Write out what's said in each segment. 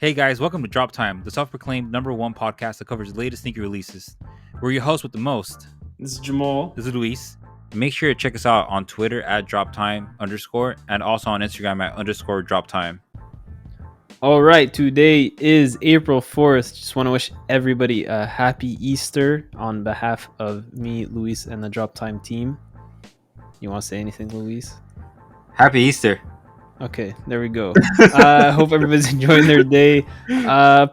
Hey guys, welcome to Drop Time, the self-proclaimed #1 podcast that covers the latest sneaker releases. We're your hosts with the most. This is Jamal. This is Luis. Make sure to check us out on Twitter at @droptime_ and also on Instagram at _droptime. All right, today is April 4th. Just want to wish everybody a happy Easter on behalf of me, Luis, and the Drop Time team. You want to say anything, Luis? Happy Easter. Okay, there we go. I hope everybody's enjoying their day.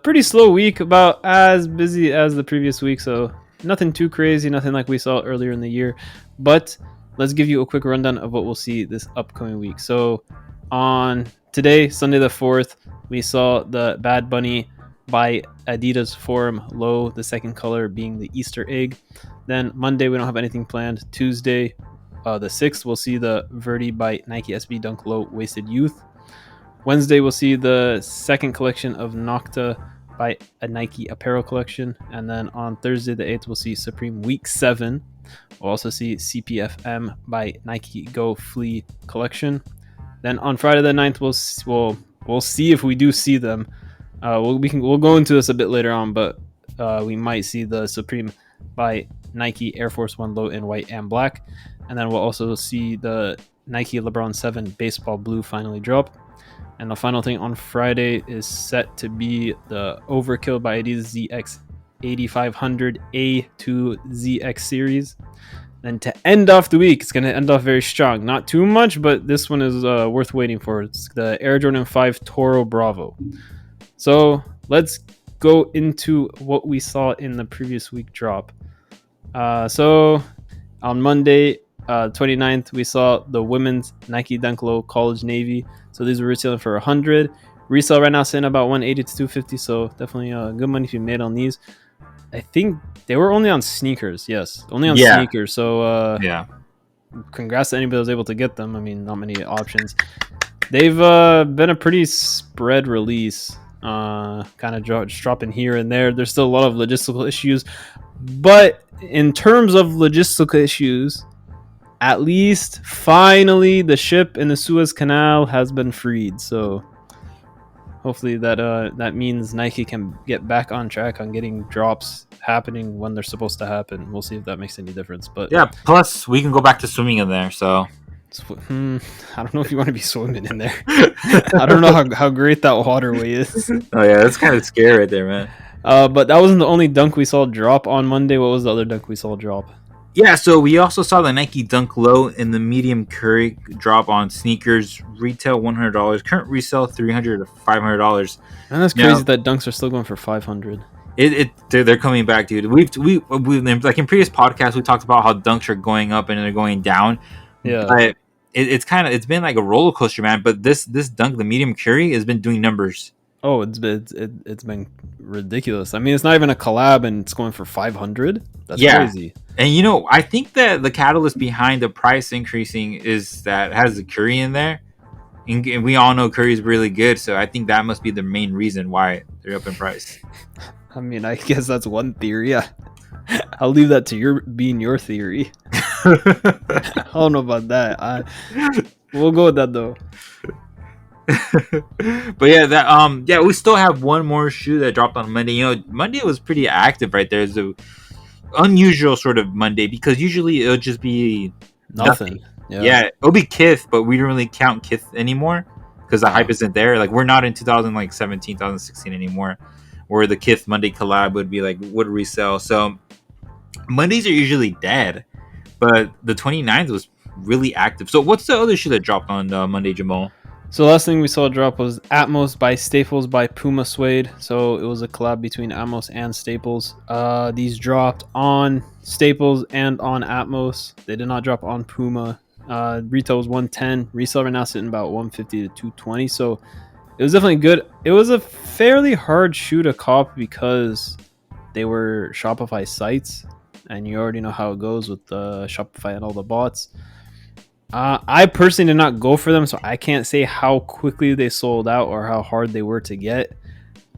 Pretty slow week, about as busy as the previous week, so nothing too crazy, nothing like we saw earlier in the year. But let's give you a quick rundown of what we'll see this upcoming week. So on today, Sunday the 4th, we saw the Bad Bunny by Adidas Forum Low, the second color being the Easter egg. Then Monday, we don't have anything planned. Tuesday, the 6th, we'll see the Verdy by Nike SB Dunk Low Wasted Youth. Wednesday, we'll see the second collection of Nocta by a Nike Apparel collection. And then on Thursday, the 8th, we'll see Supreme Week 7. We'll also see CPFM by Nike Go Flea collection. Then on Friday the 9th, we'll see if we do see them. We'll go into this a bit later on, but we might see the Supreme by Nike Air Force One Low in white and black. And then we'll also see the Nike Lebron 7 Baseball Blue finally drop. And the final thing on Friday is set to be the Overkill by Adidas ZX 8500A to ZX series. Then to end off the week, it's going to end off very strong. Not too much, but this one is worth waiting for. It's the Air Jordan 5 Toro Bravo. So let's go into what we saw in the previous week drop. So on Monday, 29th, we saw the women's Nike Dunk Low College Navy. So these were retailing for $100. Resale right now sitting about $180 to $250. So definitely good money if you made on these. I think they were only on sneakers. Yes, only on sneakers. So congrats to anybody that was able to get them. I mean, not many options. They've been a pretty spread release. Kind of dropping here and there. There's still a lot of logistical issues, but in terms of logistical issues, at least finally the ship in the Suez Canal has been freed. So hopefully that means Nike can get back on track on getting drops happening when they're supposed to happen. We'll see if that makes any difference. But yeah, plus we can go back to swimming in there. So I don't know if you want to be swimming in there. I don't know how great that waterway is. Oh yeah, that's kind of scary right there, man. But that wasn't the only dunk we saw drop on Monday. What was the other dunk we saw drop? Yeah, so we also saw the Nike Dunk Low in the medium curry drop on sneakers. Retail $100. Current resale $300 to $500. And that's crazy that dunks are still going for $500. They're coming back, dude. We've like in previous podcasts we talked about how dunks are going up and they're going down. Yeah, but it's been like a roller coaster, man. But this dunk, the medium curry, has been doing numbers. Oh, it's been ridiculous. I mean, it's not even a collab, and it's going for $500. That's crazy. And I think that the catalyst behind the price increasing is that it has the curry in there, and we all know curry is really good. So I think that must be the main reason why they're up in price. I mean, I guess that's one theory. Yeah. I'll leave that to your theory. I don't know about that. We'll go with that though. But we still have one more shoe that dropped on Monday. Monday was pretty active right there. It's an unusual sort of Monday because usually it'll just be nothing. Yeah, it'll be Kith, but we don't really count Kith anymore because the hype isn't there. Like we're not in 2017, 2016 anymore, where the Kith Monday collab would resell. So Mondays are usually dead, but the 29th was really active. So what's the other shoe that dropped on Monday, Jamal? So the last thing we saw drop was Atmos by Staples by Puma Suede. So it was a collab between Atmos and Staples. These dropped on Staples and on Atmos. They did not drop on Puma. Retail was $110. Resale right now sitting about $150 to $220. So it was definitely good. It was a fairly hard shoe to cop because they were Shopify sites, and you already know how it goes with Shopify and all the bots. I personally did not go for them, so I can't say how quickly they sold out or how hard they were to get.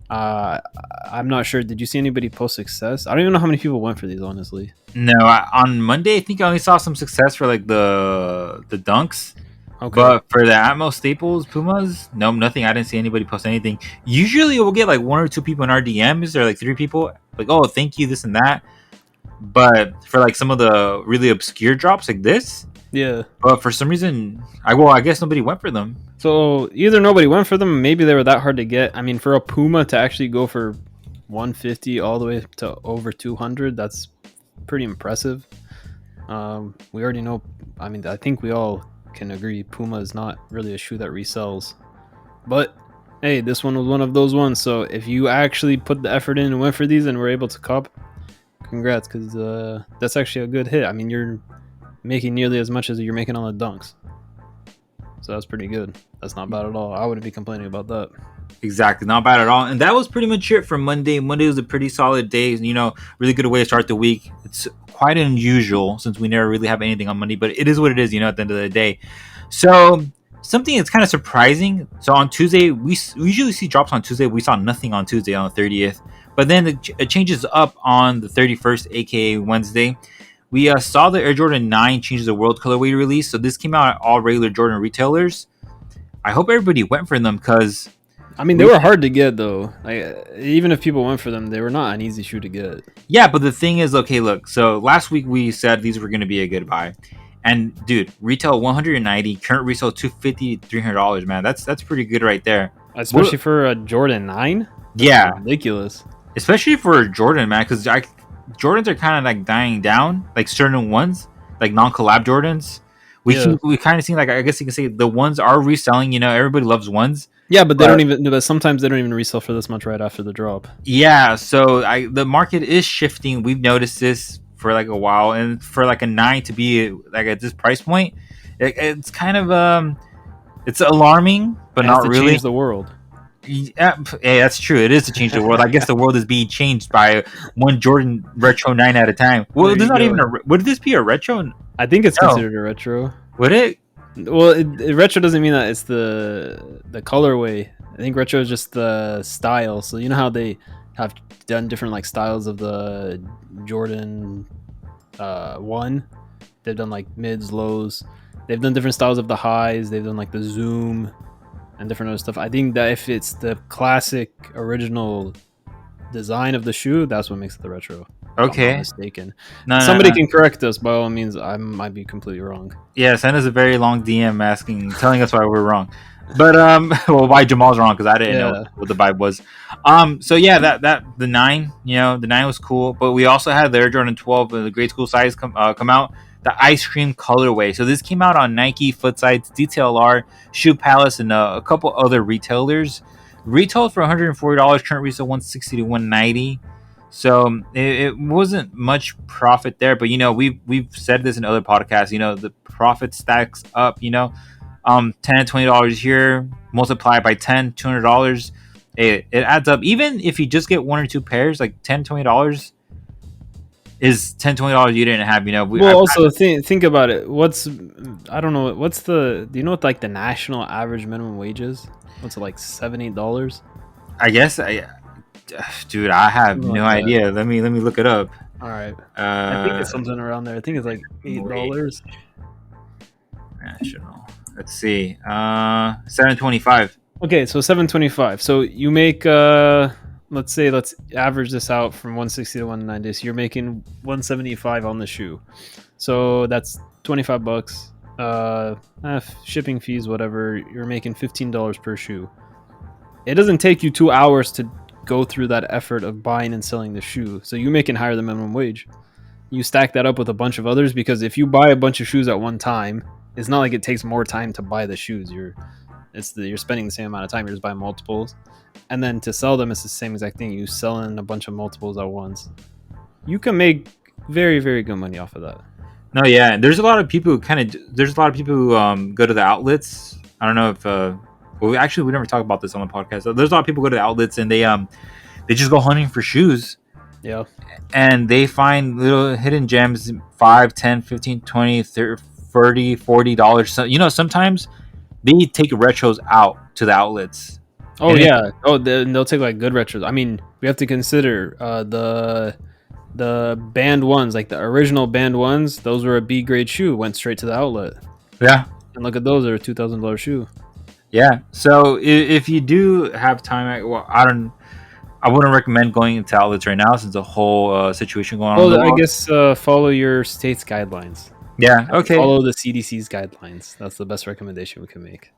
I'm not sure. Did you see anybody post success? I don't even know how many people went for these, honestly. No, on Monday, I think I only saw some success for like the dunks. Okay. But for the Atmos staples, Pumas, no, nothing. I didn't see anybody post anything. Usually we'll get like 1 or 2 people in our DMs, or like 3 people, like, oh, thank you, this and that. But for like some of the really obscure drops like this, yeah. But for some reason, I guess nobody went for them. So either nobody went for them, maybe they were that hard to get. I mean, for a Puma to actually go for 150 all the way to over 200, that's pretty impressive. We already know. I mean, I think we all can agree Puma is not really a shoe that resells. But hey, this one was one of those ones. So if you actually put the effort in and went for these and were able to cop, congrats, because that's actually a good hit. I mean, you're making nearly as much as you're making on the dunks. So that's pretty good. That's not bad at all. I wouldn't be complaining about that. Exactly, not bad at all. And that was pretty much it for Monday. Monday was a pretty solid day. You know, really good way to start the week. It's quite unusual since we never really have anything on Monday, but it is what it is, you know, at the end of the day. So something that's kind of surprising. So on Tuesday, we usually see drops on Tuesday. We saw nothing on Tuesday on the 30th. But then it changes up on the 31st, aka Wednesday. We saw the Air Jordan 9 changes the world colorway release. So this came out at all regular Jordan retailers. I hope everybody went for them because... I mean, they were hard to get, though. Like, even if people went for them, they were not an easy shoe to get. Yeah, but the thing is, okay, look. So last week we said these were going to be a good buy. And, dude, retail $190, current resale $250, $300, man. That's pretty good right there. Especially for a Jordan 9? Yeah. Ridiculous. Especially for Jordan, man, because Jordans are kind of like dying down, like certain ones, like non-collab Jordans. We kind of seen, like, I guess you can say the ones are reselling. You know, everybody loves ones. Yeah, but they don't even. But sometimes they don't even resell for this much right after the drop. Yeah, so the market is shifting. We've noticed this for like a while, and for like a 9 to be like at this price point, it's kind of it's alarming, but not really. Change the world. Yeah, hey, that's true. It is to change the world. I guess the world is being changed by one Jordan Retro 9 at a time. Well, there's not even would this be a retro? I think it's considered a retro. Would it? Well, retro doesn't mean that it's the colorway. I think retro is just the style. So you know how they have done different like styles of the Jordan 1. They've done like mids, lows. They've done different styles of the highs. They've done like the zoom and different other stuff. I think that if it's the classic original design of the shoe, that's what makes it the retro. Okay. I'm not mistaken. Somebody can correct us. By all means, I might be completely wrong. Yeah, send us a very long DM telling us why we're wrong. But well, why Jamal's wrong, because I didn't know what the vibe was. So yeah, that the 9, you know, the 9 was cool, but we also had the Air Jordan 12, the grade school size come out, the ice cream colorway. So this came out on Nike, Footsites, DTLR, Shoe Palace, and a couple other retailers. Retailed for $140, current resale $160 to $190. So it wasn't much profit there, but you know we've said this in other podcasts. You know, the profit stacks up. You know, $10 to $20 here multiplied by $200. It adds up. Even if you just get 1 or 2 pairs, like $10 to $20 is $10 to $20 you didn't have. You know. Think about it. I don't know. Do you know what like the national average minimum wage is? What's it, like $7-8? I guess dude, I have no idea. Let me look it up. All right. I think it's something around there. I think it's like $8. National. Let's see. $7.25. Okay, so $7.25. So you make let's average this out from $160 to $190. So you're making $175 on the shoe. So that's $25. Shipping fees, whatever. You're making $15 per shoe. It doesn't take you 2 hours to go through that effort of buying and selling the shoe, so you making higher than minimum wage. You stack that up with a bunch of others, because if you buy a bunch of shoes at one time, it's not like it takes more time to buy the shoes. You're spending the same amount of time. You're just buying multiples, and then to sell them, it's the same exact thing. You sell in a bunch of multiples at once. You can make very, very good money off of that. No, yeah, there's a lot of people who go to the outlets. I don't know if we never talked about this on the podcast. So there's a lot of people who go to the outlets and they just go hunting for shoes. Yeah. And they find little hidden gems, $5, $10, $15, $20, $30, $40. So, you know, sometimes they take retros out to the outlets. Oh, yeah. They'll take like good retros. I mean, we have to consider the band ones, like the original band ones. Those were a B grade shoe, went straight to the outlet. Yeah. And look at those, are a $2,000 shoe. Yeah. So if you do have time, well, I wouldn't recommend going into outlets right now since the whole situation going on in the Well, I world. guess follow your state's guidelines. Yeah. Okay. Follow the CDC's guidelines. That's the best recommendation we can make.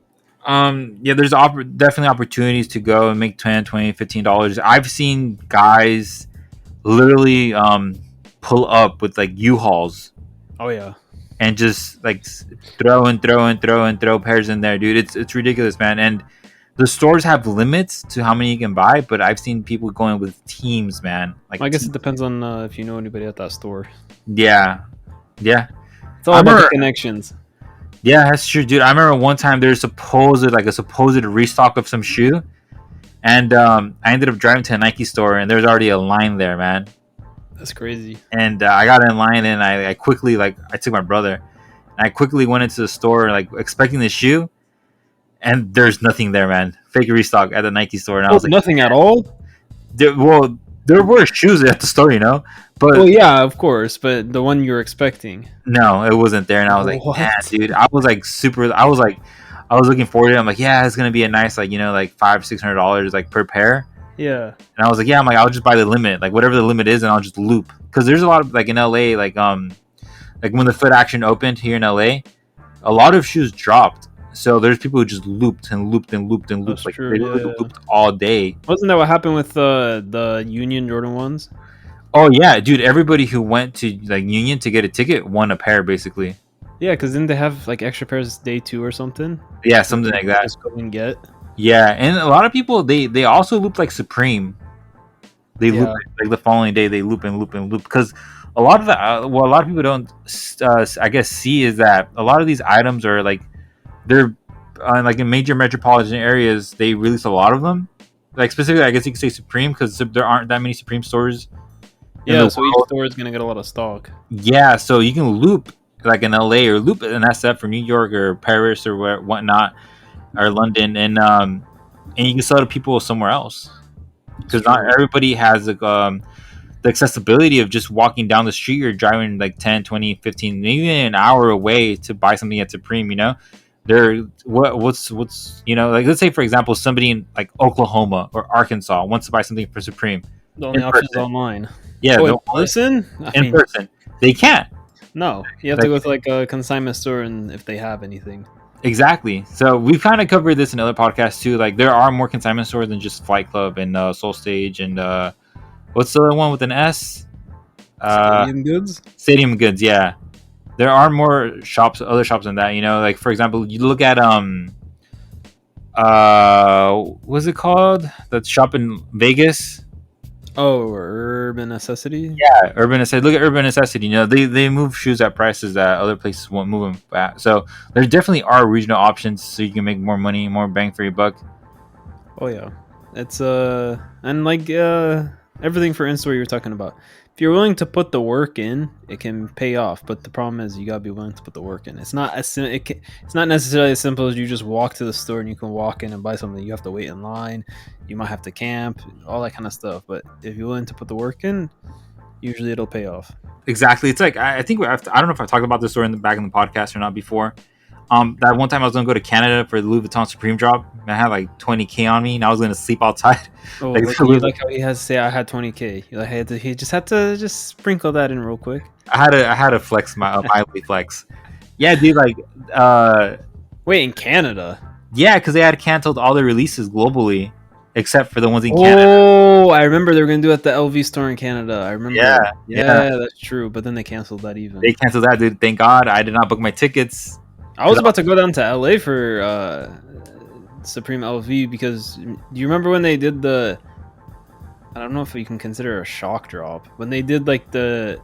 Yeah, there's definitely opportunities to go and make $10, $20, $15. I've seen guys literally pull up with like U-Hauls. Oh yeah. And just like throw pairs in there, dude. It's ridiculous, man. And the stores have limits to how many you can buy, but I've seen people going with teams, man. Like, I guess it depends on if you know anybody at that store. Yeah. It's all about the connections. Yeah, that's true, dude. I remember one time there's a supposed restock of some shoe, and I ended up driving to a Nike store, and there's already a line there, man. That's crazy. And I got in line, and I quickly I took my brother, and I quickly went into the store expecting the shoe, and there's nothing there, man. Fake restock at the Nike store, and I was like, nothing at all. There were shoes at the store, but yeah, of course, but the one you were expecting, no, it wasn't there, and I was like, man, dude, I was looking forward to it. I'm like, yeah, it's gonna be a nice $500-$600 per pair. Yeah. And I was like, yeah, I'll just buy the limit, whatever the limit is, and I'll just loop, because there's a lot of in LA, when the Foot Action opened here in LA, a lot of shoes dropped. So there's people who just looped and looped and looped and looped. That's true, they looped all day. Wasn't that what happened with the Union Jordan 1s? Oh yeah, dude! Everybody who went to Union to get a ticket won a pair, basically. Yeah, because didn't they have extra pairs day 2 or something? Yeah, something like that. Just go and get. Yeah, and a lot of people they also loop Supreme. They loop the following day. They loop and loop and loop, because a lot of a lot of people don't I guess see is that a lot of these items are they're in major metropolitan areas. They release a lot of them, specifically I guess you could say Supreme, because there aren't that many Supreme stores. Yeah, so each store is gonna get a lot of stock. Yeah, so you can loop in LA or loop an SF for New York or Paris or whatnot, or London, and you can sell to people somewhere else, because not everybody has the accessibility of just walking down the street or driving 10, 20, 15, maybe an hour away to buy something at Supreme. What's let's say for example somebody in Oklahoma or Arkansas wants to buy something for Supreme. The only option is online. Yeah, in person. Person, they can't. No, you have to go to a consignment store, and if they have anything. Exactly. So we've kind of covered this in other podcasts too. There are more consignment stores than just Flight Club and Soul Stage and what's the other one with an S? Stadium Goods. Stadium Goods. Yeah, there are more other shops than that. For example, you look at what's it called? That shop in Vegas. Oh, Urban Necessity. Yeah, Urban Necessity. Look at Urban Necessity. They move shoes at prices that other places won't move them at. So there definitely are regional options, so you can make more money, more bang for your buck. Oh yeah, it's and everything for in-store you're talking about. If you're willing to put the work in, it can pay off. But the problem is you gotta be willing to put the work in. It's not it's not necessarily as simple as you just walk to the store and you can walk in and buy something. You have to wait in line. You might have to camp, all that kind of stuff. But if you're willing to put the work in, usually it'll pay off. Exactly. It's I think I don't know if I talked about this story back in the podcast or not before. That one time I was gonna go to Canada for the Louis Vuitton Supreme drop. I had $20K on me, and I was gonna sleep outside. Oh, how he has to say I had $20K. He just had to just sprinkle that in real quick. I had to flex my mildly flex. Yeah, dude. Wait, in Canada? Yeah, because they had canceled all the releases globally, except for the ones in Canada. Oh, I remember they were gonna do it at the LV store in Canada. I remember. Yeah, that's true. But then they canceled that even. They canceled that, dude. Thank God I did not book my tickets. I was about to go down to LA for Supreme LV, because do you remember when they did I don't know if you can consider a shock drop, when they did the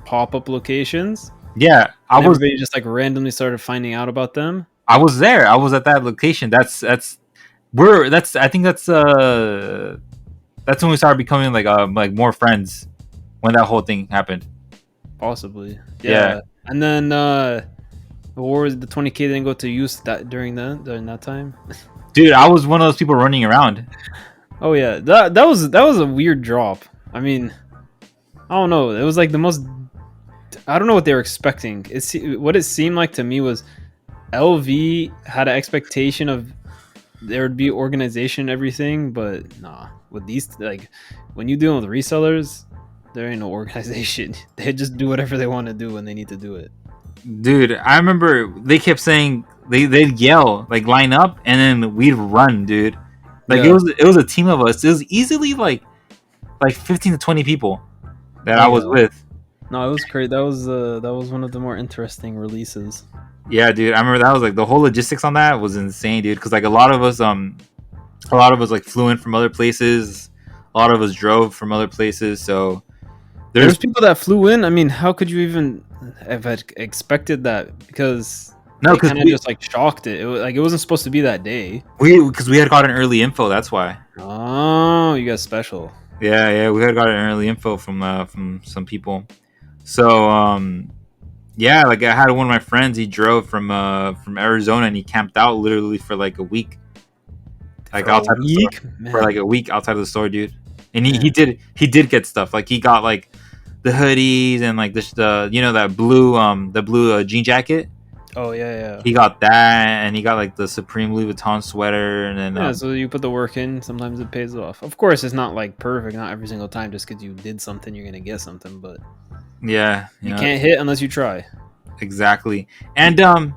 pop-up locations? Yeah, everybody just randomly started finding out about them. I was there. I was at that location. I think that's when we started becoming more friends, when that whole thing happened. Possibly. Yeah. And then or was the $20K didn't go to use during that time? Dude, I was one of those people running around. Oh yeah, that was a weird drop. I mean, I don't know. It was the most. I don't know what they were expecting. What it seemed like to me was LV had an expectation of there would be organization and everything, but nah. With these, like, when you deal with resellers, there ain't no organization. They just do whatever they want to do when they need to do it. Dude, I remember they kept saying they'd yell, like, line up, and then we'd run, dude. Like, Yeah. it was a team of us. It was easily like 15 to 20 people that I was with. No, it was great. That was one of the more interesting releases. Yeah, dude. I remember that was like the whole logistics on that was insane, dude. Because like a lot of us like flew in from other places. A lot of us drove from other places. So there's people that flew in. I mean, how could you even have expected that? Because they kind of just like shocked it. It wasn't supposed to be that day. Because we had gotten early info. That's why. Oh, you guys special. Yeah, we had gotten early info from some people. So yeah, like I had one of my friends. He drove from Arizona and he camped out literally for like a week, like outside the store, for like a week outside of the store, dude. And he did get stuff. Like he got like the hoodies and like the that blue jean jacket. Oh yeah. He got that, and he got like the Supreme Louis Vuitton sweater, and then so you put the work in. Sometimes it pays off. Of course, it's not like perfect. Not every single time. Just because you did something, you're gonna get something. But yeah, you can't hit unless you try. Exactly. And that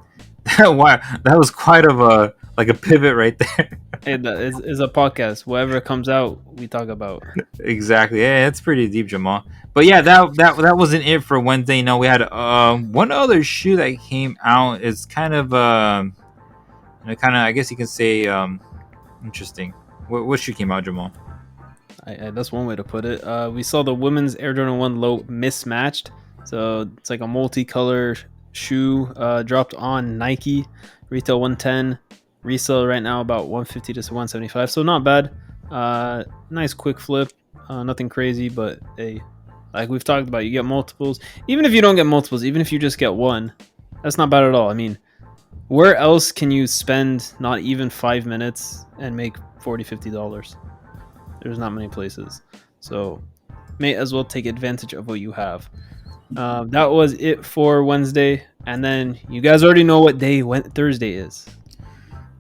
was quite of a pivot right there. Hey, that is a podcast. Whatever comes out, we talk about. Exactly. Yeah, it's pretty deep, Jamal. But yeah, that wasn't it for Wednesday. No, we had one other shoe that came out. It's kind of I guess you can say interesting. What shoe came out, Jamal? That's one way to put it. We saw the women's Air Jordan 1 low mismatched. So it's like a multicolor shoe dropped on Nike. Retail 110. Resale right now about 150 to 175. So not bad. Nice quick flip. Nothing crazy, but like we've talked about, you get multiples. Even if you don't get multiples, even if you just get one, that's not bad at all. I mean, where else can you spend not even 5 minutes and make $40, $50? There's not many places. So may as well take advantage of what you have. That was it for Wednesday. And then you guys already know what day Thursday is.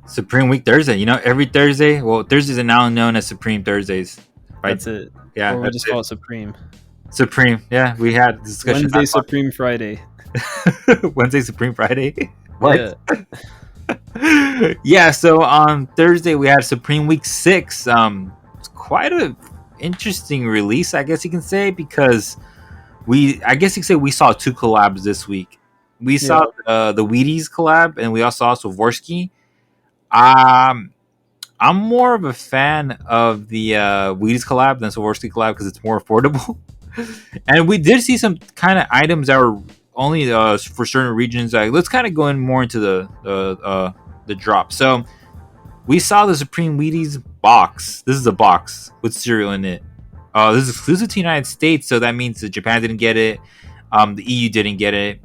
Supreme Week Thursday. Every Thursday. Well, Thursdays are now known as Supreme Thursdays. Right? That's it. Yeah. Or we just call it Supreme. Supreme. Yeah, we had discussion. Wednesday Supreme Friday. Wednesday Supreme Friday. What? Yeah. So on Thursday we had Supreme Week 6. It's quite a interesting release, I guess you can say, because we saw two collabs this week. We saw the Wheaties collab, and we also saw Swarovski. I'm more of a fan of the Wheaties collab than Swarovski collab because it's more affordable. And we did see some kind of items that were only for certain regions. Let's kind of go in more into the drop. So we saw the Supreme Wheaties box. This is a box with cereal in it. This is exclusive to the United States, so that means that Japan didn't get it. The EU didn't get it.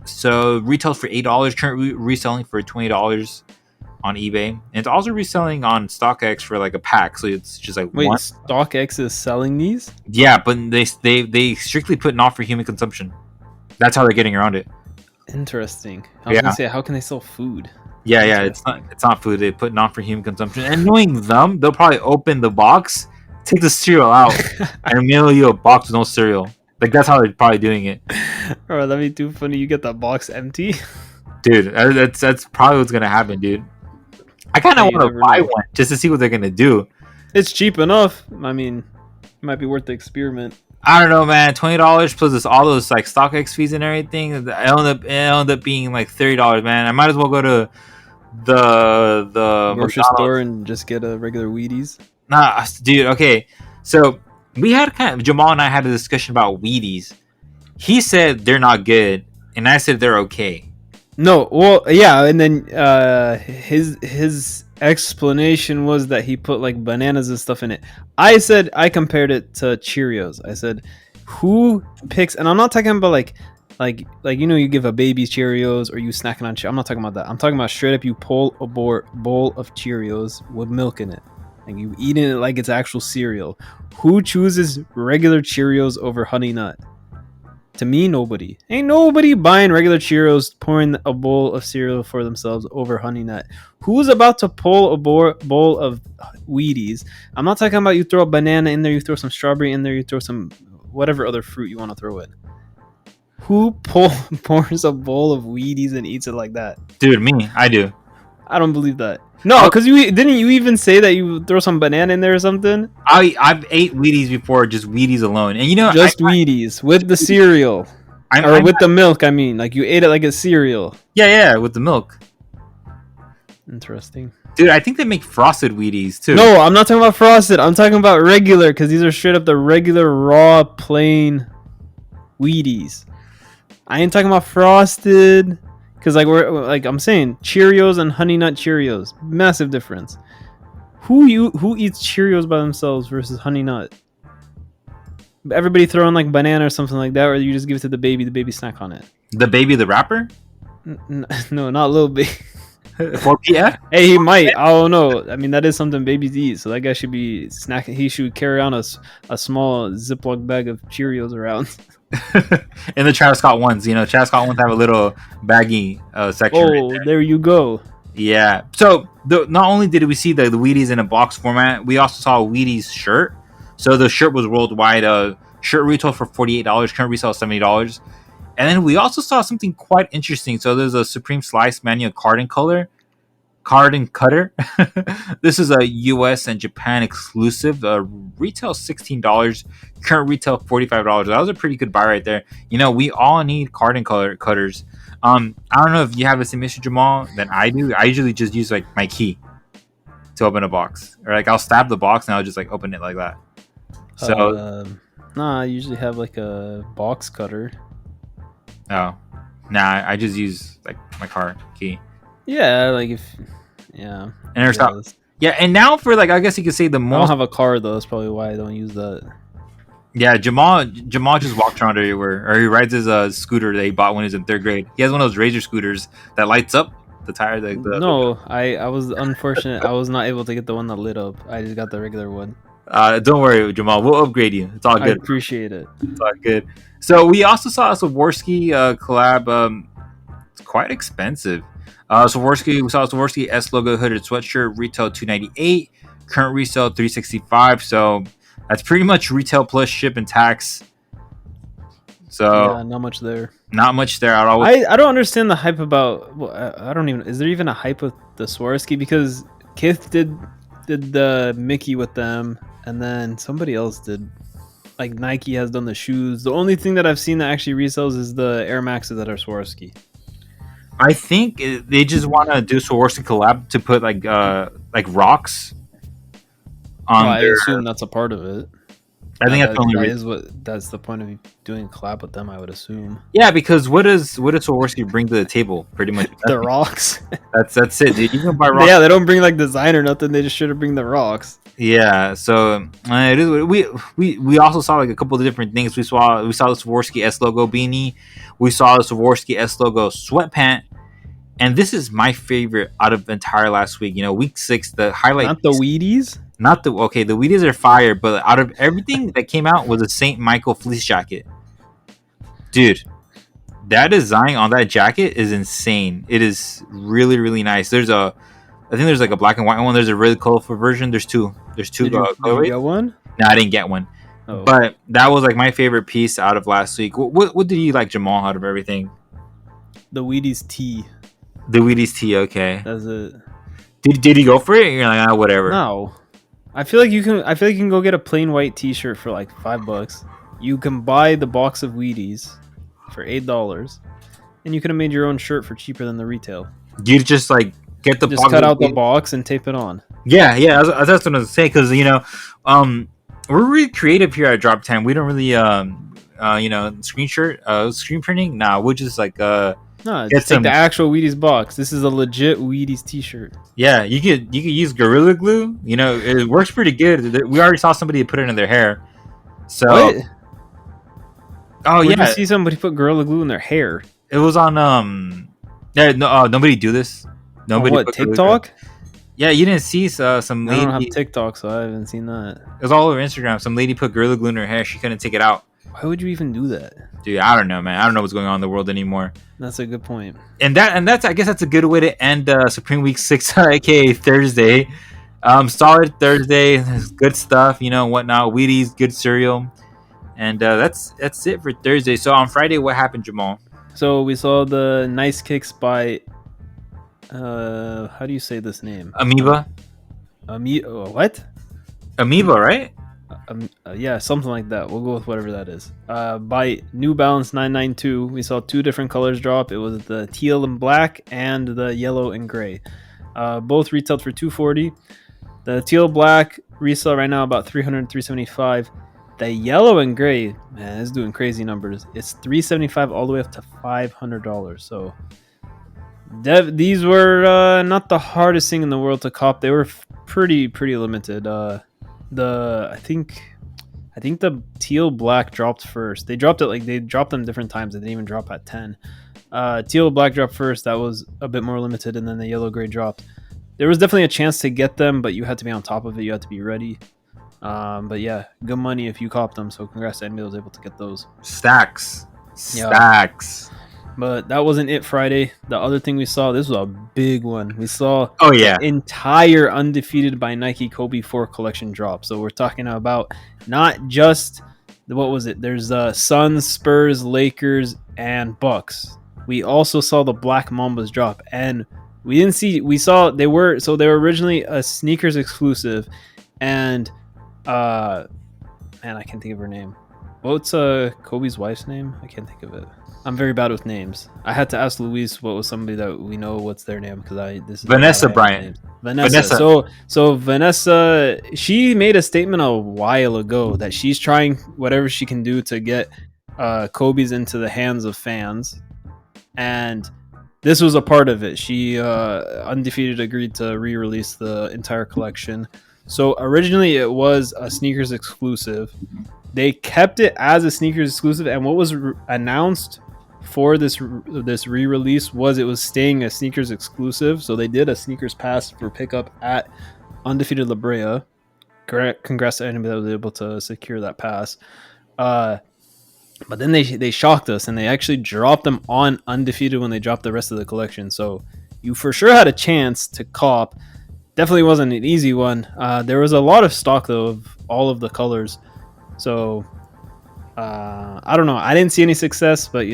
So retails for $8. Currently reselling for $20 on eBay, and it's also reselling on StockX for like a pack. So it's just like one. StockX is selling these? Yeah, but they strictly put not for human consumption. That's how they're getting around it. Interesting. I was gonna say, how can they sell food? Yeah, it's not food. They put not for human consumption. And knowing them, they'll probably open the box, take the cereal out, and mail you a box with no cereal. Like that's how they're probably doing it. Bro, that'd be too funny. You get that box empty, dude. That's probably what's gonna happen, dude. I kind of want to buy one just to see what they're gonna do. It's cheap enough. I mean, it might be worth the experiment. I don't know, man. $20 plus all those like StockX fees and everything. It ended up being like $30, man. I might as well go to the grocery store and just get a regular Wheaties. Nah, dude. Okay, so we had Jamal and I had a discussion about Wheaties. He said they're not good, and I said they're okay. No, well, yeah, and then his explanation was that he put like bananas and stuff in it. I said I compared it to Cheerios. I said, who picks? And I'm not talking about like you give a baby Cheerios or you snacking on. I'm not talking about that. I'm talking about straight up you pull a bowl of Cheerios with milk in it, and you eating it like it's actual cereal. Who chooses regular Cheerios over Honey Nut? To me, nobody. Ain't nobody buying regular Cheerios, pouring a bowl of cereal for themselves over Honey Nut. Who's about to pull a bowl of Wheaties? I'm not talking about you throw a banana in there, you throw some strawberry in there, you throw some whatever other fruit you want to throw in. Who pours a bowl of Wheaties and eats it like that? Dude, me. I do. I don't believe that. No, because didn't you even say that you throw some banana in there or something? I've ate Wheaties before, just Wheaties alone, and just Wheaties with the cereal with the milk. I mean, like you ate it like a cereal. Yeah, with the milk. Interesting, dude. I think they make frosted Wheaties too. No, I'm not talking about frosted. I'm talking about regular because these are straight up the regular raw plain Wheaties. I ain't talking about frosted. Because I'm saying Cheerios and Honey Nut Cheerios, massive difference. Who eats Cheerios by themselves versus Honey Nut? Everybody throwing like banana or something like that, or you just give it to the baby snack on it. The baby, the rapper? No, not Lil Baby. 4PF? Hey, he might. I don't know. I mean, that is something babies eat, so that guy should be snacking. He should carry on a small Ziploc bag of Cheerios around. In the Travis Scott ones, Travis Scott ones have a little baggy section. Oh, right there you go. Yeah. So not only did we see the Wheaties in a box format, we also saw a Wheaties shirt. So the shirt was worldwide. Shirt retail for $48. Current resale $70. And then we also saw something quite interesting. So there's a Supreme Slice manual card and cutter. This is a US and Japan exclusive. Retail $16. Current retail $45. That was a pretty good buy right there. We all need card and cutters. I don't know if you have the same issue, Jamal, than I do. I usually just use like my key to open a box, or like I'll stab the box and I'll just like open it like that. So I usually have like a box cutter. Oh, nah, I just use like my car key. Yeah, and now for like, I guess you could say the most. I don't have a car though. That's probably why I don't use that. Yeah, Jamal just walks around everywhere, or he rides his scooter that he bought when he was in 3rd grade. He has one of those Razor scooters that lights up the tire. I was unfortunate. I was not able to get the one that lit up. I just got the regular one. Don't worry, Jamal. We'll upgrade you. It's all good. I appreciate it. It's all good. So we also saw a Swarovski collab. It's quite expensive. We saw a Swarovski S logo hooded sweatshirt, retail $298, current resale $365. So that's pretty much retail plus ship and tax. So yeah, not much there. Not much there at all. I don't understand the hype about. Well, I don't even. Is there even a hype with the Swarovski? Because Kith did the Mickey with them, and then somebody else did. Like Nike has done the shoes. The only thing that I've seen that actually resells is the Air Maxes that are Swarovski. I think they just want to do Swarovski collab to put like rocks on. I assume that's a part of it. I think that's the only reason. That's the point of doing a collab with them, I would assume. Yeah, because what does Swarovski bring to the table? Pretty much the rocks. That's it, dude. You can buy rocks. Yeah, they don't bring like design or nothing. They just should have bring the rocks. Yeah, so it is. We also saw like a couple of different things. We saw the Swarovski S logo beanie. We saw the Swarovski S logo sweatpant. And this is my favorite out of the entire last week. Week 6, the highlight. Not the Wheaties? The Wheaties are fire, but out of everything that came out was a St. Michael fleece jacket. Dude, that design on that jacket is insane. It is really, really nice. I think there's like a black and white one. There's a really colorful version. There's two. Did you get one? No, I didn't get one. Oh. But that was like my favorite piece out of last week. What did you like, Jamal, out of everything? The Wheaties tee. The Wheaties tee, okay. That's it. Did he go for it? You're like, whatever. No. I feel like you can go get a plain white t-shirt for like $5. You can buy the box of Wheaties for $8, and you could have made your own shirt for cheaper than the retail. You just like get the just cut out the box and tape it on. Yeah, that's what I was saying, because we're really creative here at Drop Time. We don't really screen printing. Nah, we'll just like just take the actual Wheaties box. This is a legit Wheaties t-shirt. Yeah, you could use Gorilla Glue. It works pretty good. We already saw somebody put it in their hair. So what? Oh, Where did you see somebody put Gorilla Glue in their hair? It was on nobody do this. Nobody. What, TikTok? Yeah, you didn't see some lady. I don't have TikTok, so I haven't seen that. It was all over Instagram. Some lady put Gorilla Glue in her hair. She couldn't take it out. Why would you even do that? Dude, I don't know, man. I don't know what's going on in the world anymore. That's a good point. And that's I guess that's a good way to end Supreme Week 6, aka Thursday. Solid Thursday, good stuff, whatnot. Wheaties, good cereal, and that's it for Thursday. So on Friday, what happened, Jamal? So we saw the nice kicks by, how do you say this name? Amoeba. What? Amoeba, right? Yeah, something like that. We'll go with whatever that is. By New Balance 992, we saw two different colors drop. It was the teal and black and the yellow and gray. Both retailed for $240. The teal black resale right now about $300, $375. The yellow and gray, man, it's doing crazy numbers. It's $375 all the way up to $500. So these were not the hardest thing in the world to cop. They were pretty limited. I think the teal black dropped first. They dropped them different times. They didn't even drop at 10. Teal black dropped first. That was a bit more limited, and then the yellow gray dropped. There was definitely a chance to get them, but you had to be on top of it. You had to be ready. But yeah, good money if you copped them. So congrats to anybody that was able to get those. Stacks. But that wasn't it Friday. The other thing we saw, this was a big one. We saw the entire Undefeated by Nike Kobe 4 collection drop. So we're talking about not just, what was it? There's Suns, Spurs, Lakers, and Bucks. We also saw the Black Mambas drop. And they were originally a sneakers exclusive. And, man, I can't think of her name. What's Kobe's wife's name? I can't think of it. I'm very bad with names. I had to ask Luis what was somebody that we know what's their name because this is Vanessa Bryant. Vanessa. So Vanessa, she made a statement a while ago that she's trying whatever she can do to get Kobe's into the hands of fans, and this was a part of it. She Undefeated agreed to re-release the entire collection. So originally it was a sneakers exclusive. They kept it as a sneakers exclusive, and what was announced for this re-release was it was staying a sneakers exclusive. So they did a sneakers pass for pickup at Undefeated La Brea. Congrats to anybody that was able to secure that pass. But then they shocked us and they actually dropped them on Undefeated when they dropped the rest of the collection. So you for sure had a chance to cop. Definitely wasn't an easy one. There was a lot of stock though of all of the colors. So I don't know. I didn't see any success, but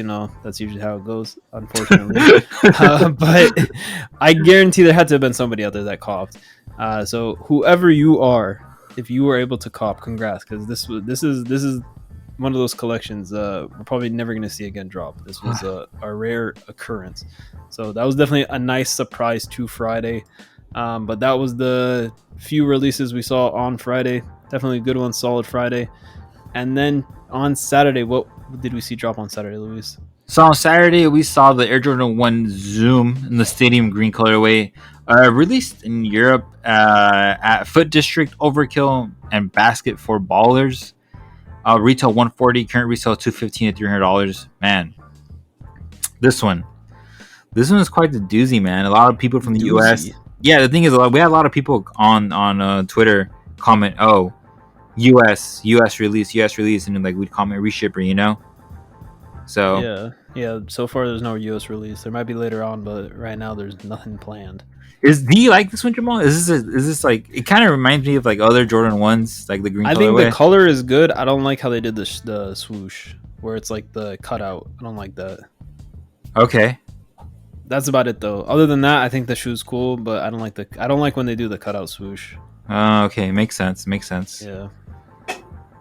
that's usually how it goes, unfortunately. But I guarantee there had to have been somebody out there that copped. So whoever you are, if you were able to cop, congrats, because this is one of those collections we're probably never going to see again drop. This was a rare occurrence. So that was definitely a nice surprise to Friday. But that was the few releases we saw on Friday. Definitely a good one, solid Friday. And then on Saturday, what did we see drop on Saturday, Luis? So on Saturday, we saw the Air Jordan 1 Zoom in the Stadium Green colorway, released in Europe at Foot District, Overkill, and Basket for Ballers. Retail $140, current resale $215 to $300. Man, this one is quite the doozy, man. A lot of people from the US. Yeah, the thing is, we had a lot of people on Twitter comment, "Oh, US release," and then we'd comment reshipper, So yeah. So far, there's no US release. There might be later on, but right now there's nothing planned. Do you like this one, Jamal? Is this like, it kind of reminds me of like other Jordan 1s, like the green colorway? I think the color is good. I don't like how they did the swoosh where it's like the cutout. I don't like that. Okay. That's about it though. Other than that, I think the shoe's cool, but I don't like when they do the cutout swoosh. Okay, makes sense. Yeah.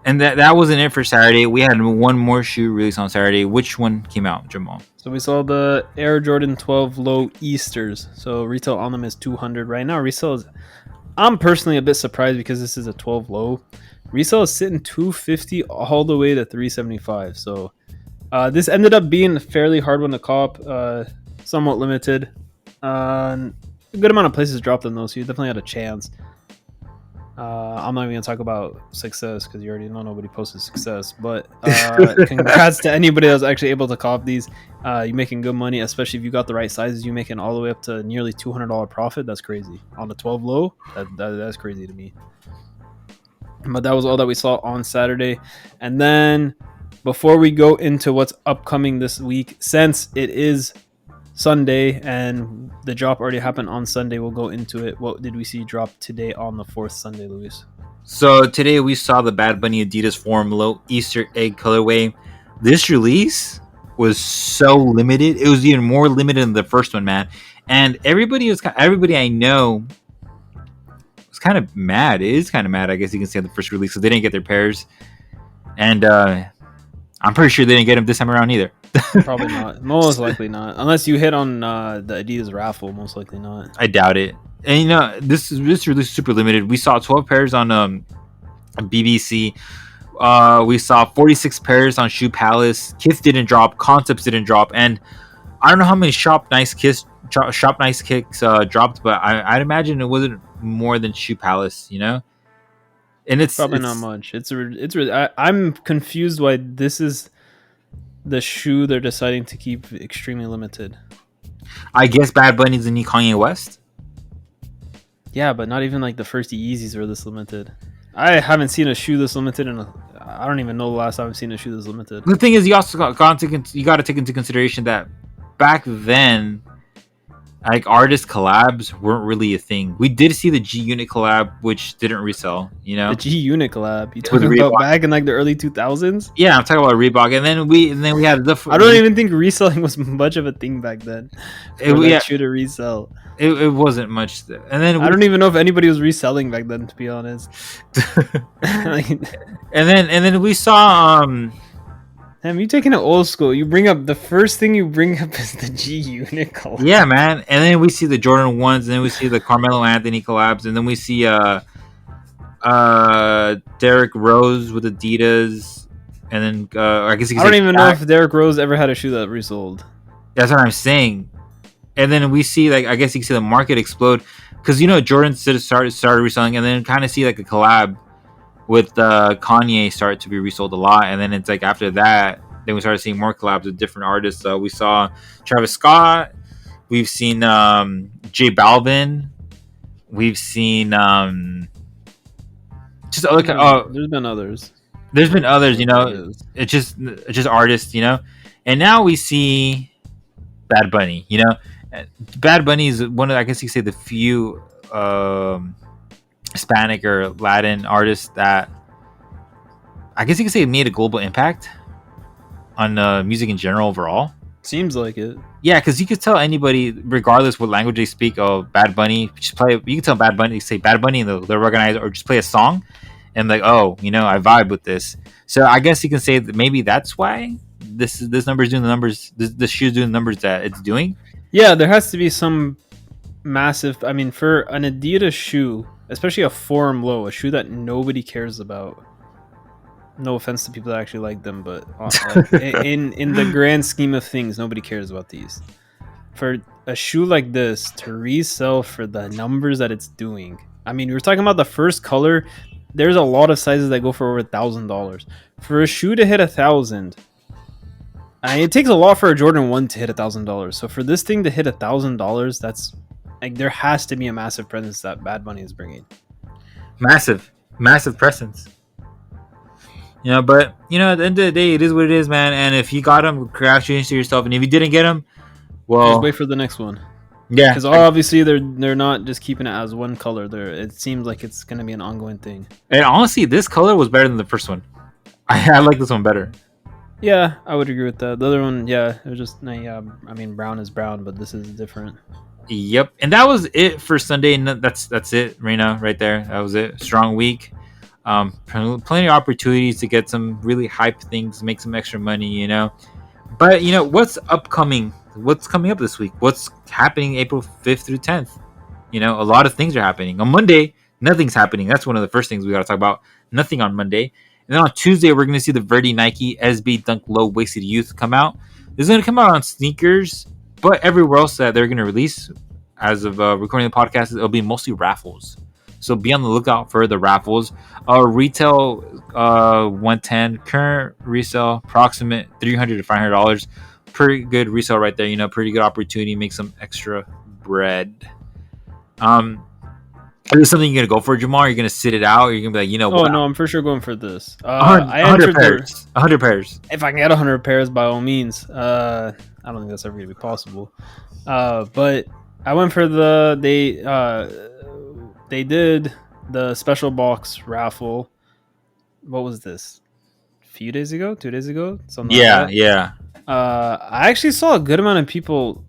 And that wasn't it for Saturday. We had one more shoe release on Saturday. Which one came out, Jamal? So we saw the Air Jordan 12 Low Easters. So retail on them is $200 right now. Resale is, I'm personally a bit surprised because this is a 12 Low. Resale is sitting $250 all the way to $375. So this ended up being a fairly hard one to cop. Somewhat limited. A good amount of places dropped them though, so you definitely had a chance. I'm not even gonna talk about success because you already know nobody posted success. But congrats to anybody that was actually able to cop these. You're making good money, especially if you got the right sizes. You're making all the way up to nearly $200 profit. That's crazy on the 12 Low. That's crazy to me. But that was all that we saw on Saturday, and then before we go into what's upcoming this week, since it is Sunday and the drop already happened on Sunday, we'll go into it. What did we see drop today on the 4th Sunday, Luis? So today we saw the Bad Bunny Adidas Forum Low Easter egg colorway. This release was so limited. It was even more limited than the first one, man. And everybody I know was kind of mad. It is kind of mad, I guess you can say, on the first release, so they didn't get their pairs. And I'm pretty sure they didn't get them this time around either. Probably not. Most likely not. Unless you hit on the Adidas raffle, most likely not. I doubt it. And this release is super limited. We saw 12 pairs on BBC. We saw 46 pairs on Shoe Palace. Kith didn't drop. Concepts didn't drop. And I don't know how many Shop Nice Kicks dropped, but I'd imagine it wasn't more than Shoe Palace, And it's probably not much. I'm confused why this is the shoe they're deciding to keep extremely limited. I guess Bad Bunny's the new Kanye West. Yeah, but not even like the first Yeezys were this limited. I haven't seen a shoe this limited I don't even know the last time I've seen a shoe this limited. The thing is, you also got to take into consideration that back then, like, artist collabs weren't really a thing. We did see the G Unit collab, which didn't resell. The G Unit collab. You talking about back in like the early 2000s? Yeah, I'm talking about Reebok, and then we had the. I don't even think reselling was much of a thing back then. Shoe to resell. It wasn't much, and then I don't even know if anybody was reselling back then, to be honest. and then we saw. Damn, you taking it old school. You bring up the first thing you bring up is the G Unit collab. Yeah, man. And then we see the Jordan 1s, and then we see the Carmelo Anthony collabs, and then we see Derrick Rose with Adidas, and then I guess you can I don't even know if Derrick Rose ever had a shoe that resold. That's what I'm saying. And then we see, like, I guess you can see the market explode because Jordan started reselling, and then kind of see like a collab with Kanye start to be resold a lot, and then it's like after that, then we started seeing more collabs with different artists. So we saw Travis Scott, we've seen J Balvin, we've seen there's been others. There's been others, It's just artists, and now we see Bad Bunny. Bad Bunny is one of, I guess you could say, the few Hispanic or Latin artists that I guess you could say made a global impact on music in general overall. Seems like it. Yeah, because you could tell anybody, regardless what language they speak, Bad Bunny, just play. You can tell Bad Bunny, say Bad Bunny, and they'll recognize, or just play a song, and like, I vibe with this. So I guess you can say that maybe that's why this number's doing the numbers. This shoe's doing the numbers that it's doing. Yeah, there has to be some massive. I mean, for an Adidas shoe, especially a Forum Low, a shoe that nobody cares about. No offense to people that actually like them, but in the grand scheme of things, nobody cares about these. For a shoe like this to resell for the numbers that it's doing, I mean, we were talking about the first color. There's a lot of sizes that go for over $1,000. For a shoe to hit $1,000, it takes a lot for a Jordan 1 to hit $1,000. So for this thing to hit $1,000, that's like, there has to be a massive presence that Bad Bunny is bringing. Massive presence. But at the end of the day, it is what it is, man. And if you got them, congratulations to yourself. And if you didn't get them, well, just wait for the next one. Yeah, because obviously they're not just keeping it as one color. It seems like it's gonna be an ongoing thing. And honestly, this color was better than the first one. I like this one better. Yeah, I would agree with that. The other one, yeah, it was just I mean, brown is brown, but this is different. Yep, and that was it for Sunday. And that's it, Reina, right there. That was it. Strong week. Plenty of opportunities to get some really hype things, make some extra money, But what's upcoming? What's coming up this week? What's happening April 5th through 10th? A lot of things are happening. On Monday, nothing's happening. That's one of the first things we got to talk about. Nothing on Monday. And then on Tuesday, we're going to see the Verdy Nike SB Dunk Low Waisted Youth come out. This is going to come out on sneakers, but everywhere else that they're going to release, as of recording the podcast, it'll be mostly raffles. So be on the lookout for the raffles. Retail 110, current resale approximate $300 to $500. Pretty good resale right there. Pretty good opportunity, make some extra bread. Is this something you're gonna go for, Jamal? You're gonna sit it out? Or you're gonna be like, you know what? Oh no, I'm for sure going for this. 100 pairs. 100 pairs. If I can get 100 pairs, by all means. I don't think that's ever gonna be possible. But I went for they did the special box raffle. What was this? A few days ago? 2 days ago? Something like that. Yeah. I actually saw a good amount of people,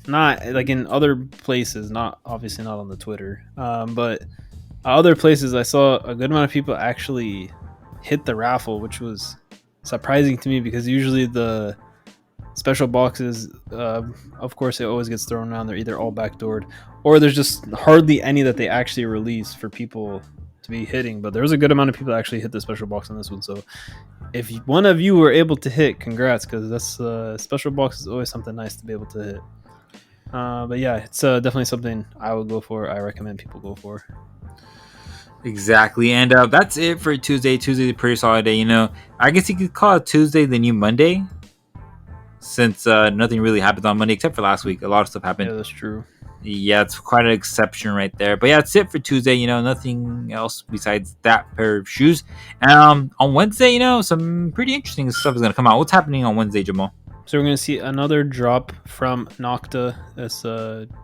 not like in other places, not obviously not on the Twitter, but other places I saw a good amount of people actually hit the raffle, which was surprising to me because usually the special boxes, of course, it always gets thrown around. They're either all backdoored or there's just hardly any that they actually release for people to be hitting. But there was a good amount of people that actually hit the special box on this one. So if one of you were able to hit, congrats, because that's special box is always something nice to be able to hit. But yeah, it's definitely something I would go for. I recommend people go for. Exactly, and that's it for Tuesday. Tuesday's a pretty solid day. You know, I guess you could call it Tuesday the new Monday, since nothing really happened on Monday except for last week. A lot of stuff happened. Yeah, that's true. Yeah, it's quite an exception right there. But yeah, that's it for Tuesday. You know, nothing else besides that pair of shoes. On Wednesday, you know, some pretty interesting stuff is gonna come out. What's happening on Wednesday, Jamal? So we're gonna see another drop from Nocta. That's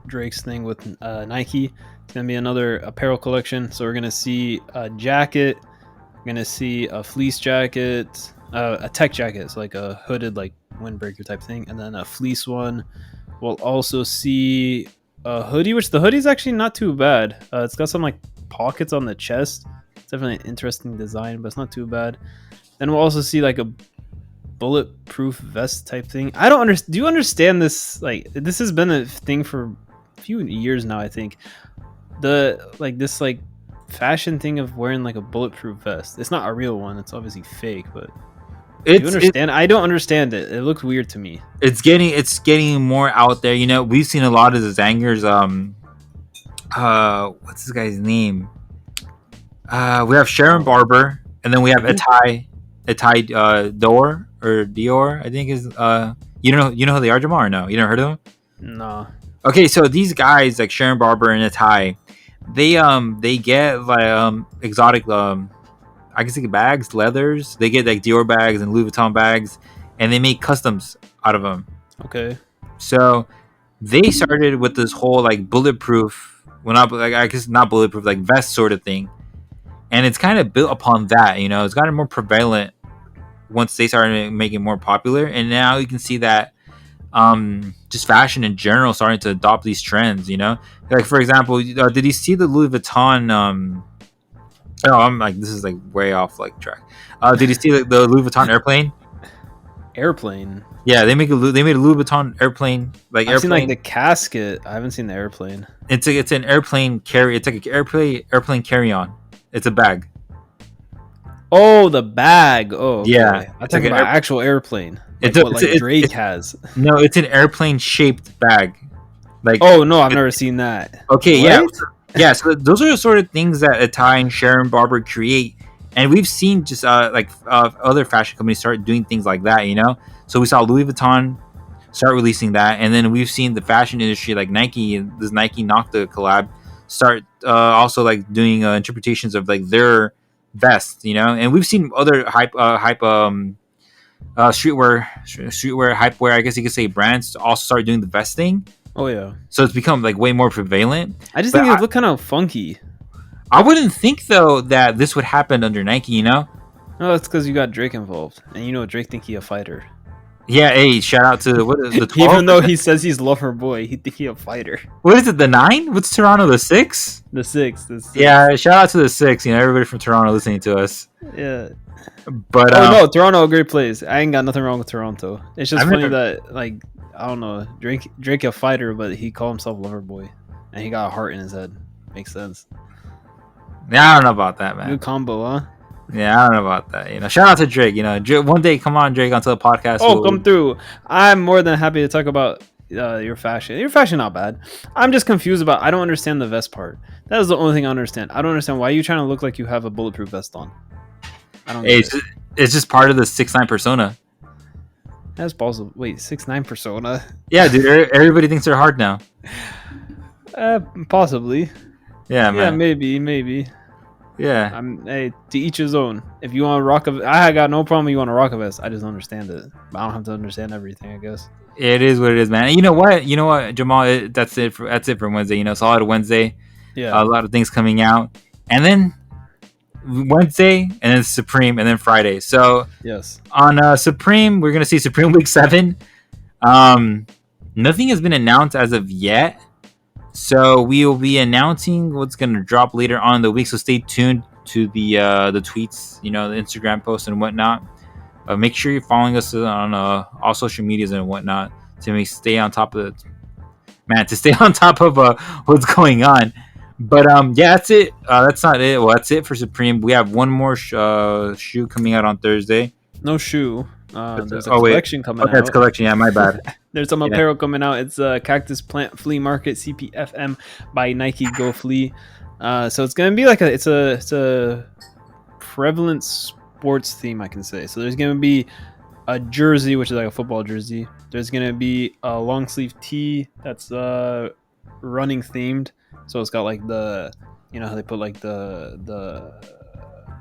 Drake's thing with Nike. It's gonna be another apparel collection. So we're gonna see a jacket. We're gonna see a fleece jacket, a tech jacket, so like a hooded like windbreaker type thing, and then a fleece one. We'll also see a hoodie, which the hoodie's actually not too bad. It's got some like pockets on the chest. It's definitely an interesting design, but it's not too bad. Then we'll also see like a bulletproof vest type thing. I don't understand. Do you understand this? Like, this has been a thing for a few years now, I think. This fashion thing of wearing like a bulletproof vest. It's not a real one. It's obviously fake, but do you understand? I don't understand it. It looks weird to me. It's getting more out there. You know, we've seen a lot of designers. What's this guy's name? We have Sharon Barber, and then we have Itai Dior, I think is you know who they are, Jamal, or no? You never heard of them? No. Okay, so these guys like Sharon Barber and Itai, they get like exotic I guess like bags, leathers. They get like Dior bags and Louis Vuitton bags, and they make customs out of them. Okay. So they started with this whole like bulletproof, well, not like I guess not bulletproof, like vest sort of thing, and it's kind of built upon that. You know, it's gotten more prevalent once they started making it more popular, and now you can see that just fashion in general starting to adopt these trends. You know, like for example, did you see the Louis Vuitton? Oh, I'm like, this is like way off like track. Did you see the Louis Vuitton airplane? Airplane. Yeah, they made a Louis Vuitton airplane. Like I've seen like the casket. I haven't seen the airplane. It's an airplane carry. It's like an airplane carry on. It's a bag. Oh, the bag. Oh, okay. Yeah. I'm talking about actual airplane. Like Drake has. No, it's an airplane shaped bag. Like, oh no, I've never seen that. Okay, what? Yeah. So those are the sort of things that Itai and Sharon Barber create, and we've seen just other fashion companies start doing things like that. You know, so we saw Louis Vuitton start releasing that, and then we've seen the fashion industry like Nike and this Nike Nocta collab start also like doing interpretations of like their vests. You know, and we've seen other streetwear hypewear, I guess you could say, brands also start doing the vest thing. Oh yeah. So it's become like way more prevalent. I just think it look kind of funky. I wouldn't think though that this would happen under Nike, you know? No, it's because you got Drake involved, and you know Drake think he a fighter. Yeah, hey, shout out to what is the 12? Even though he says he's lover boy, he think he a fighter. What is it? The 9? What's Toronto? The 6? The 6. Yeah, shout out to the 6. You know, everybody from Toronto listening to us. Yeah. But no, Toronto a great place. I ain't got nothing wrong with Toronto. It's just funny that like I don't know, Drake a fighter, but he called himself lover boy, and he got a heart in his head. Makes sense. Yeah, I don't know about that, man. New combo, huh? Yeah, I don't know about that. You know, shout out to Drake. You know, one day, come on, Drake, onto the podcast. Oh, come through. I'm more than happy to talk about your fashion. Your fashion, not bad. I'm just confused about. I don't understand the vest part. That is the only thing I understand. I don't understand why you trying to look like you have a bulletproof vest on. I don't. It's just part of the 6ix9ine persona. That's possible. Wait, 6ix9ine persona? Yeah, dude. Everybody thinks they're hard now. Possibly. Yeah, man. Maybe. Yeah. Hey, to each his own. If you want to rock a, I got no problem. You want to rock a vest. I just don't understand it. But I don't have to understand everything, I guess. It is what it is, man. And you know what? Jamal. That's it. That's it for Wednesday. Solid Wednesday. Yeah. A lot of things coming out, and then Wednesday, and then Supreme, and then Friday. So yes, on Supreme, we're gonna see Supreme Week 7. Nothing has been announced as of yet, so we will be announcing what's gonna drop later on in the week. So stay tuned to the tweets, the Instagram posts and whatnot. Make sure you're following us on all social medias and whatnot to stay on top of what's going on. But yeah, that's it. That's not it. Well, that's it for Supreme. We have one more shoe coming out on Thursday. No shoe. There's a collection coming out. It's collection. Yeah, my bad. There's some apparel coming out. It's Cactus Plant Flea Market CPFM by Nike Go Flea. So it's gonna be like it's a prevalent sports theme, I can say. So there's gonna be a jersey, which is like a football jersey. There's gonna be a long sleeve tee that's running themed. So it's got like the, how they put like the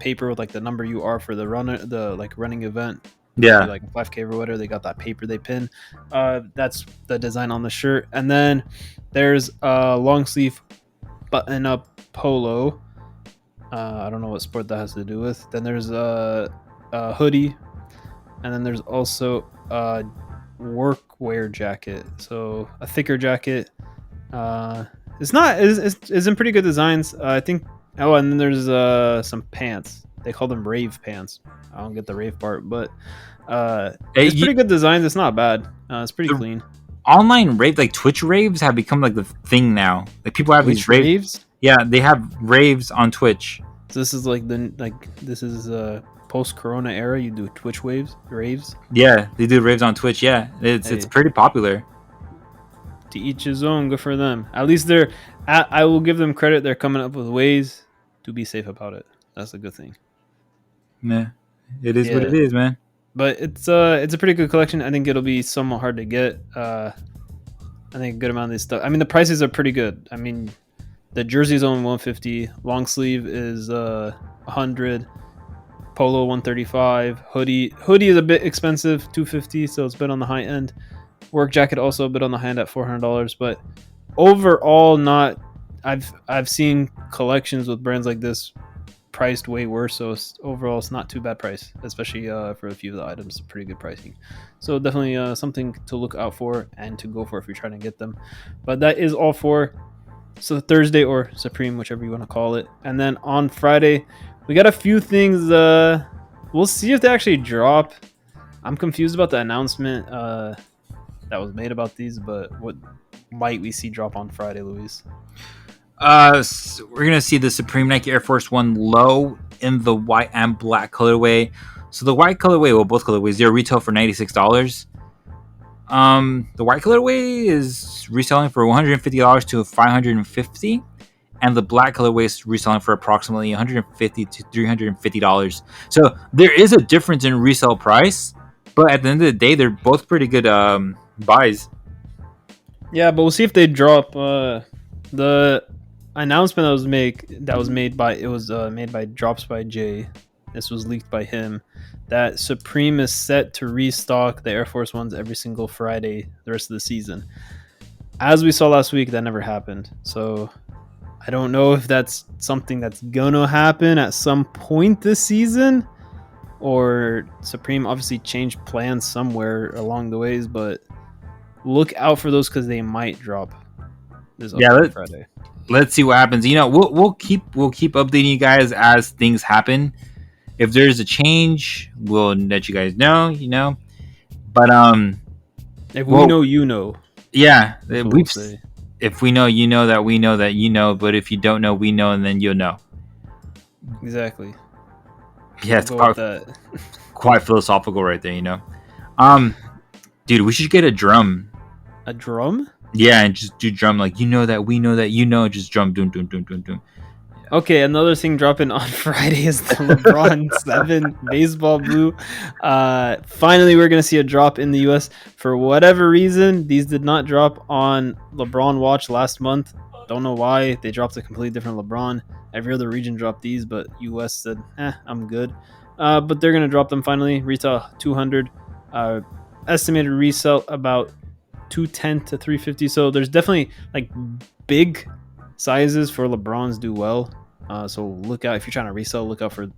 paper with like the number you are for the runner, the like running event. Yeah, like a 5K or whatever. They got that paper they pin. That's the design on the shirt. And then there's a long sleeve button up polo. I don't know what sport that has to do with. Then there's a hoodie, and then there's also a workwear jacket. So a thicker jacket. It's in pretty good designs. I think. Oh, and then there's some pants. They call them rave pants. I don't get the rave part, but it's pretty good designs. It's not bad. It's pretty clean. Online rave, like Twitch raves, have become like the thing now. Like people have these raves. Yeah, they have raves on Twitch. So this is this is post-Corona era. You do Twitch raves. Yeah, they do raves on Twitch. Yeah, it's pretty popular. To each his own. Good for them. At least I will give them credit. They're coming up with ways to be safe about it. That's a good thing. Yeah, it is what it is, man. But it's a pretty good collection. I think it'll be somewhat hard to get. I think a good amount of this stuff. I mean, the prices are pretty good. I mean, the jersey's only $150. Long sleeve is $100. Polo $135. Hoodie is a bit expensive, $250. So it's a bit on the high end. Work jacket also a bit on the high end at $400. But overall, not. I've seen collections with brands like this priced way worse, so overall it's not too bad price, especially for a few of the items. Pretty good pricing, so definitely something to look out for and to go for if you're trying to get them. But that is all for Thursday or Supreme, whichever you want to call it. And then on Friday we got a few things. We'll see if they actually drop. I'm confused about the announcement that was made about these, but what might we see drop on Friday, Luis? So we're gonna see the Supreme Nike Air Force One low in the white and black colorway. So the white colorway, well, both colorways, they're retail for $96. The white colorway is reselling for $150 to $550, and the black colorway is reselling for approximately $150 to $350. So there is a difference in resale price, but at the end of the day, they're both pretty good buys. Yeah, but we'll see if they drop. The announcement that was made by Drops by Jay. This was leaked by him. That Supreme is set to restock the Air Force Ones every single Friday the rest of the season. As we saw last week, that never happened. So I don't know if that's something that's gonna happen at some point this season, or Supreme obviously changed plans somewhere along the ways. But look out for those because they might drop this Friday. Let's see what happens. We'll keep updating you guys as things happen. If there's a change, we'll let you guys know. But if we know, you know. Yeah, if we know, you know that we know that you know. But if you don't know, we know, and then you'll know. Exactly. Yeah, it's quite philosophical right there. Dude, we should get a drum. A drum? Yeah, and just do drum like that we know that just drum doom doom doom doom doom. Yeah. Okay, another thing dropping on Friday is the LeBron 7 baseball blue. Finally, we're gonna see a drop in the US. For whatever reason, these did not drop on LeBron Watch last month. Don't know why they dropped a completely different Lebron. Every other region dropped these, but US said, I'm good. But they're gonna drop them finally. Retail 200. Estimated resale about 210 to 350. So there's definitely like big sizes for LeBrons do well. So look out if you're trying to resell. Look out for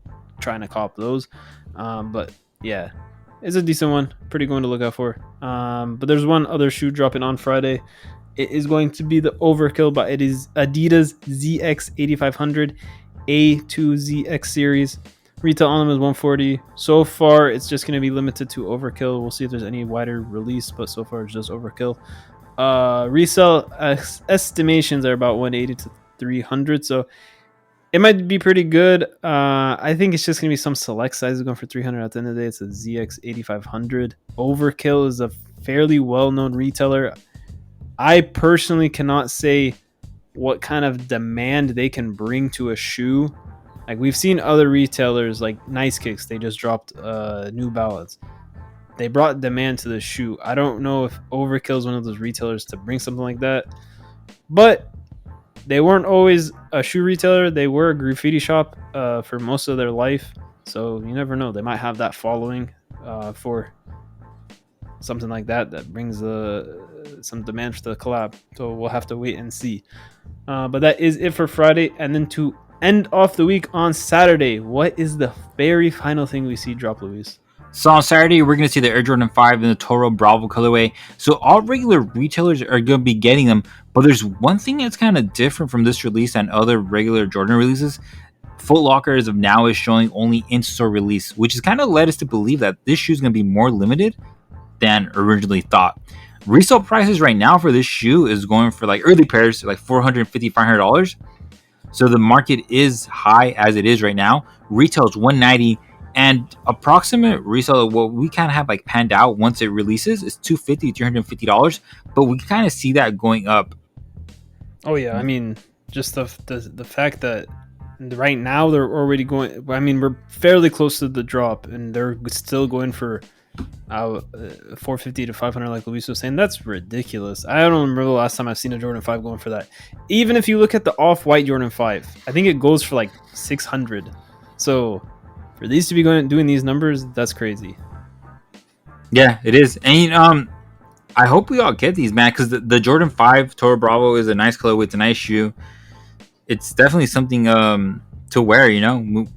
trying to cop those. But yeah, it's a decent one. Pretty going to look out for. But there's one other shoe dropping on Friday. It is going to be the Overkill by Adidas ZX 8500 A2ZX series. Retail on them is 140. So far, it's just going to be limited to Overkill. We'll see if there's any wider release, but so far it's just Overkill. Resale estimations are about 180 to 300, so it might be pretty good. I think it's just going to be some select sizes going for 300 at the end of the day. It's a ZX 8500. Overkill is a fairly well-known retailer. I personally cannot say what kind of demand they can bring to a shoe. Like we've seen other retailers like Nice Kicks, they just dropped New Balance. They brought demand to the shoe. I don't know if Overkill is one of those retailers to bring something like that, but they weren't always a shoe retailer. They were a graffiti shop for most of their life, so you never know. They might have that following for something like that brings some demand for the collab. So we'll have to wait and see. But that is it for Friday, and then to end off the week on Saturday, what is the very final thing we see drop, Luis? So on Saturday, we're going to see the Air Jordan 5 in the Toro Bravo colorway. So all regular retailers are going to be getting them, but there's one thing that's kind of different from this release and other regular Jordan releases. Foot Locker as of now is showing only in-store release, which has kind of led us to believe that this shoe is going to be more limited than originally thought. Resale prices right now for this shoe is going for like early pairs, like $450, $500. So the market is high as it is right now. Retail is $190, and approximate resale, what we kind of have like panned out once it releases, is $250, $350. But we kind of see that going up. Oh yeah, I mean, just the fact that right now they're already going. I mean, we're fairly close to the drop, and they're still going for $450 to $500, like Luis was saying. That's ridiculous. I don't remember the last time I've seen a Jordan 5 going for that. Even if you look at the off-white Jordan 5, I think it goes for like $600. So for these to be doing these numbers, that's crazy. Yeah, it is. And I hope we all get these, man, because the Jordan 5 Toro Bravo is a nice color. It's a nice shoe. It's definitely something to wear,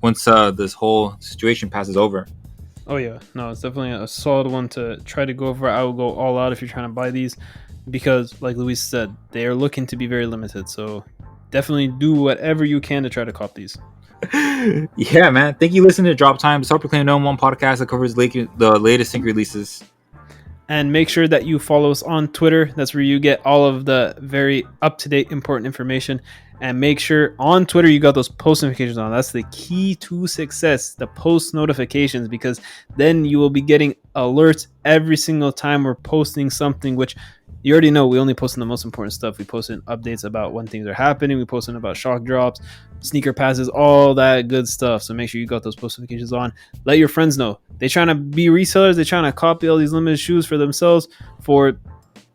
once this whole situation passes over. Oh yeah, no, it's definitely a solid one to try to go over. I will go all out if you're trying to buy these, because like Luis said, they are looking to be very limited. So definitely do whatever you can to try to cop these. Yeah, man. Thank you for listening to Drop Time, the self-proclaimed #1 podcast that covers the latest sync releases. And make sure that you follow us on Twitter. That's where you get all of the very up-to-date, important information. And make sure on Twitter you got those post notifications on. That's the key to success, the post notifications, because then you will be getting alerts every single time we're posting something, which you already know we only post the most important stuff. We post updates about when things are happening. We post about shock drops, sneaker passes, all that good stuff. So make sure you got those post notifications on. Let your friends know. They're trying to be resellers. They're trying to copy all these limited shoes for themselves, for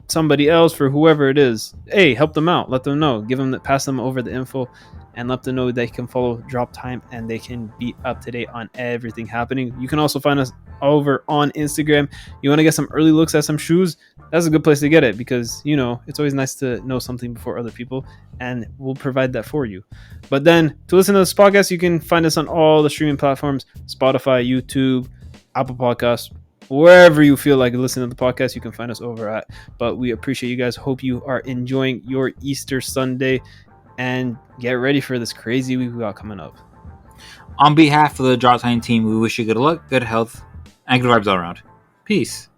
somebody else, for whoever it is. Hey, help them out. Let them know. Pass them over the info, and let them know they can follow Drop Time and they can be up to date on everything happening. You can also find us over on Instagram. You want to get some early looks at some shoes? That's a good place to get it, because it's always nice to know something before other people, and we'll provide that for you. But then to listen to this podcast, you can find us on all the streaming platforms: Spotify, YouTube, Apple Podcasts. Wherever you feel like listening to the podcast, you can find us over at. But we appreciate you guys. Hope you are enjoying your Easter Sunday, and get ready for this crazy week we got coming up. On behalf of the Drop Time team, we wish you good luck, good health, and good vibes all around. Peace.